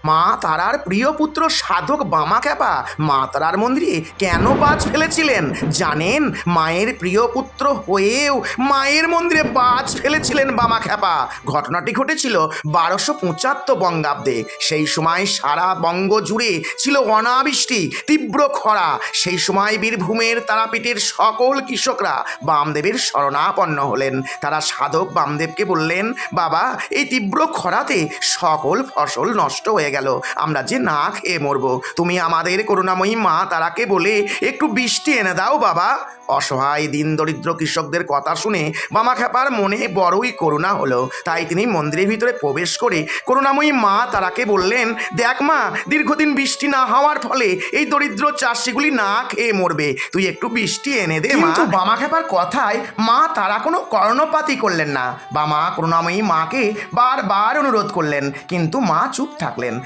মা তারার প্রিয় পুত্র সাধক বামাখ্যাপা মা তারার মন্দিরে কেন বাজ ফেলেছিলেন জানেন? মায়ের প্রিয় পুত্র হয়েও মায়ের মন্দিরে বাজ ফেলেছিলেন বামাখ্যাপা। ঘটনাটি ঘটেছিল 1275 বঙ্গাব্দে। সেই সময় সারা বঙ্গ জুড়ে ছিল অনাবৃষ্টি, তীব্র খরা। সেই সময় বীরভূমের তারাপীঠের সকল কৃষকরা বামদেবের শরণাপন্ন হলেন। তারা সাধক বামদেবকে বললেন, বাবা, এই তীব্র খরাতে সকল ফসল নষ্ট হয়ে গেল, আমরা যে না খেয়ে মরবো। তুমি আমাদের করুণাময়ী মা তারাকে বলে একটু বৃষ্টি এনে দাও বাবা। অসহায় দিন দরিদ্র কৃষকদের কথা শুনে বামাখ্যাপার মনে বড়ই করুণা হলো। তাই তিনি মন্দিরের ভিতরে প্রবেশ করে করুণাময়ী মা তারাকে বললেন, দেখ মা, দীর্ঘদিন বৃষ্টি না হওয়ার ফলে এই দরিদ্র চাষিগুলি না খেয়ে মরবে, তুই একটু বৃষ্টি এনে দে মা। কিন্তু বামাখ্যাপার কথায় মা তারা কোনো কর্ণপাতই করলেন না। বামা করুণাময়ী মাকে বারবার অনুরোধ করলেন, কিন্তু মা চুপ থাকলেন।